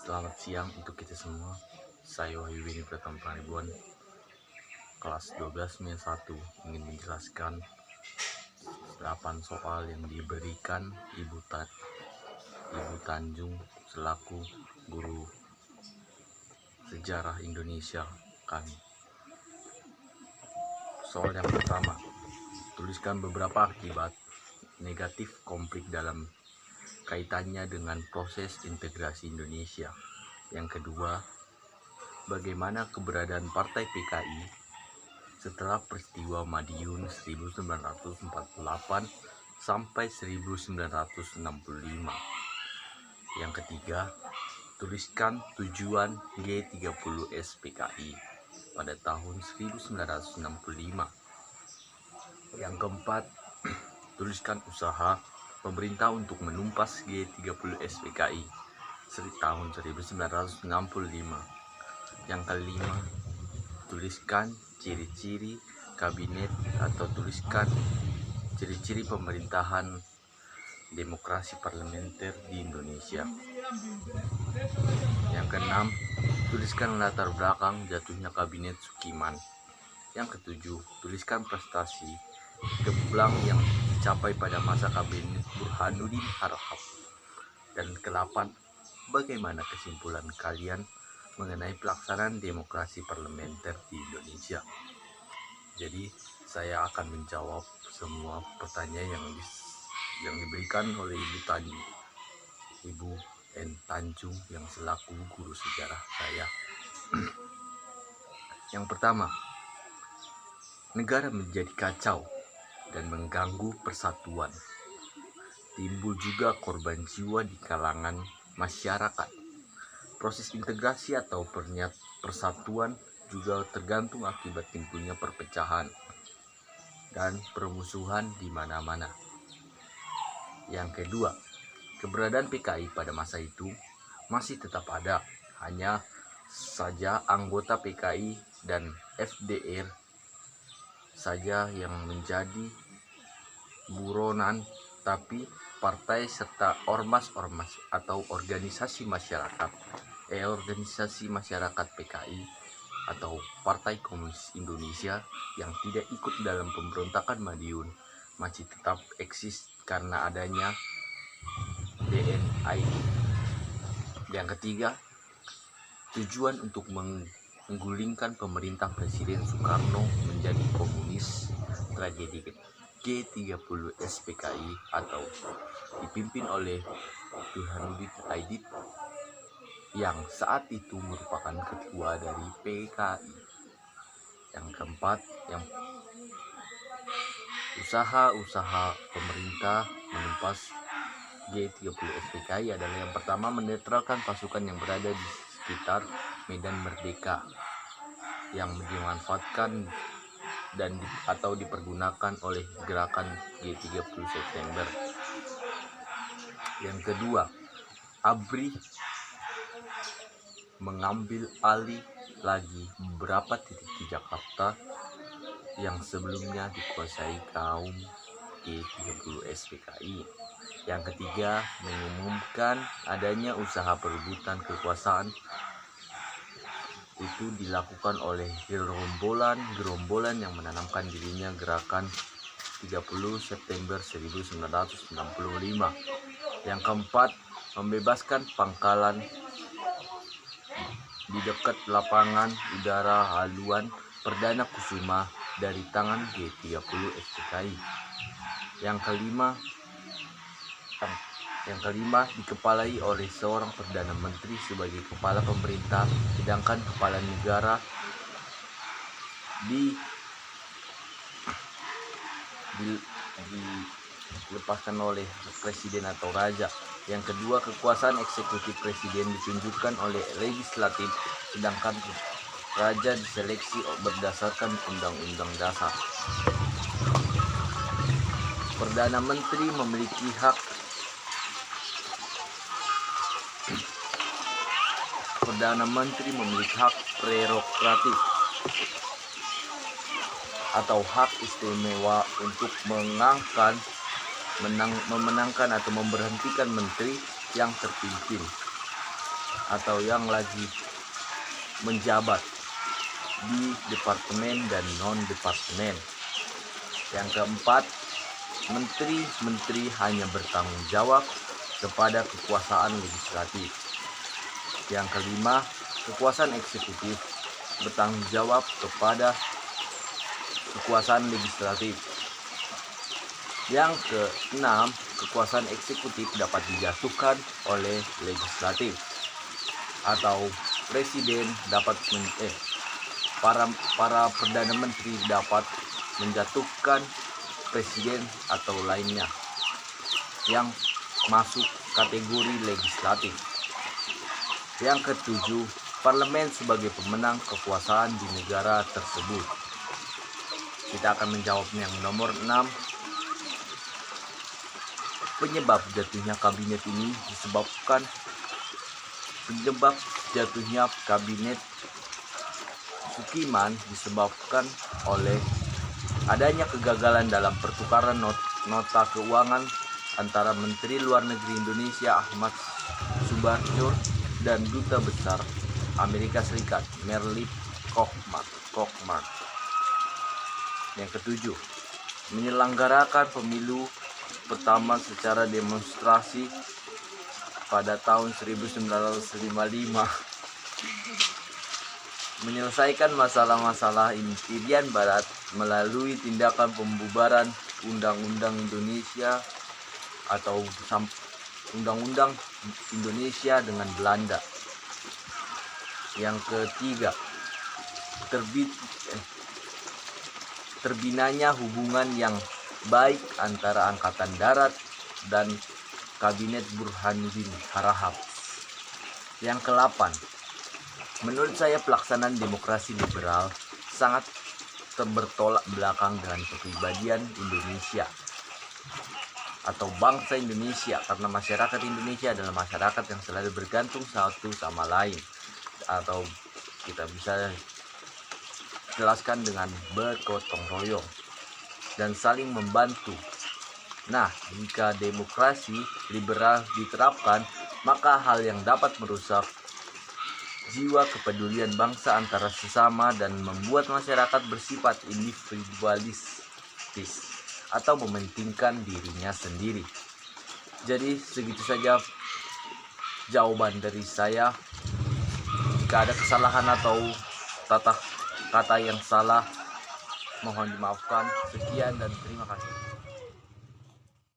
Selamat siang untuk kita semua. Saya Wahyu Beni Pratama Pangaribuan, kelas 12 semester 1, ingin menjelaskan 8 soal yang diberikan Ibu Tanjung selaku guru sejarah Indonesia kami. Soal yang pertama, tuliskan beberapa akibat negatif konflik dalam kaitannya dengan proses integrasi Indonesia. Yang kedua, bagaimana keberadaan Partai PKI setelah peristiwa Madiun 1948 sampai 1965. Yang ketiga, tuliskan tujuan G30S PKI pada tahun 1965. Yang keempat, tuliskan usaha pemerintah untuk menumpas G30S PKI tahun 1965. Yang kelima, tuliskan ciri-ciri kabinet atau tuliskan ciri-ciri pemerintahan demokrasi parlementer di Indonesia. Yang keenam, tuliskan latar belakang jatuhnya kabinet Sukiman. Yang ketujuh, tuliskan prestasi gemilang yang dicapai pada masa kabinet Burhanuddin Harahap. Dan ke-8, bagaimana kesimpulan kalian mengenai pelaksanaan demokrasi parlementer di Indonesia? Jadi saya akan menjawab semua pertanyaan yang diberikan oleh Ibu N. Tanjung yang selaku guru sejarah saya. Yang pertama, negara menjadi kacau dan mengganggu persatuan. Timbul juga korban jiwa di kalangan masyarakat. Proses integrasi atau persatuan juga tergantung akibat timbulnya perpecahan dan permusuhan di mana-mana. Yang kedua, keberadaan PKI pada masa itu masih tetap ada, hanya saja anggota PKI dan FDR saja yang menjadi buronan, tapi partai serta ormas-ormas atau organisasi masyarakat PKI atau Partai Komunis Indonesia yang tidak ikut dalam pemberontakan Madiun masih tetap eksis karena adanya DNID. Yang ketiga, tujuan untuk menggulingkan pemerintah Presiden Soekarno menjadi komunis, tragedi G30S PKI atau dipimpin oleh Burhanuddin Aidit yang saat itu merupakan ketua dari PKI. Yang keempat, usaha pemerintah menumpas G30S PKI adalah yang pertama, menetralkan pasukan yang berada di sekitar Medan Merdeka yang dimanfaatkan atau dipergunakan oleh gerakan G30 September. Yang kedua, ABRI mengambil alih lagi beberapa titik di Jakarta yang sebelumnya dikuasai kaum G30S PKI. Yang ketiga, mengumumkan adanya usaha perebutan kekuasaan itu dilakukan oleh gerombolan yang menanamkan dirinya gerakan 30 September 1965. Yang keempat, membebaskan pangkalan di dekat lapangan udara Haluan Perdana Kusuma dari tangan G30 SPKI. Yang kelima dikepalai oleh seorang Perdana Menteri sebagai kepala pemerintah, sedangkan kepala negara dilepaskan oleh presiden atau raja. Yang kedua, kekuasaan eksekutif presiden ditunjukkan oleh legislatif, sedangkan raja diseleksi berdasarkan undang-undang dasar. Perdana Menteri memiliki hak prerogatif atau hak istimewa untuk memenangkan atau memberhentikan menteri yang terpimpin. atau yang lagi menjabat di departemen dan non-departemen. Yang keempat, menteri-menteri hanya bertanggung jawab kepada kekuasaan legislatif. Yang kelima, kekuasaan eksekutif bertanggung jawab kepada kekuasaan legislatif. Yang keenam, kekuasaan eksekutif dapat dijatuhkan oleh legislatif, atau presiden dapat para perdana menteri dapat menjatuhkan presiden atau lainnya yang masuk kategori legislatif. Yang ketujuh, parlemen sebagai pemenang kekuasaan di negara tersebut. Kita akan menjawab yang nomor 6. Penyebab jatuhnya kabinet ini Sukiman disebabkan oleh adanya kegagalan dalam pertukaran nota keuangan antara Menteri Luar Negeri Indonesia Ahmad Subarjo dan Duta Besar Amerika Serikat Merlip Kochmar. Yang ketujuh, menyelenggarakan pemilu pertama secara demonstrasi pada tahun 1955. Menyelesaikan masalah-masalah Irian Barat melalui tindakan pembubaran Undang-Undang Indonesia atau Undang-Undang Indonesia dengan Belanda. Yang ketiga, terbinanya hubungan yang baik antara Angkatan Darat dan Kabinet Burhanuddin Harahap. Yang ke-8, menurut saya pelaksanaan demokrasi liberal sangat bertolak belakang dengan kepribadian Indonesia atau bangsa Indonesia, karena masyarakat Indonesia adalah masyarakat yang selalu bergantung satu sama lain, atau kita bisa jelaskan dengan bergotong royong dan saling membantu. Nah, jika demokrasi liberal diterapkan, maka hal yang dapat merusak jiwa kepedulian bangsa antara sesama dan membuat masyarakat bersifat individualistis atau mementingkan dirinya sendiri. Jadi segitu saja jawaban dari saya. Jika ada kesalahan atau tata kata yang salah, mohon dimaafkan. Sekian dan terima kasih.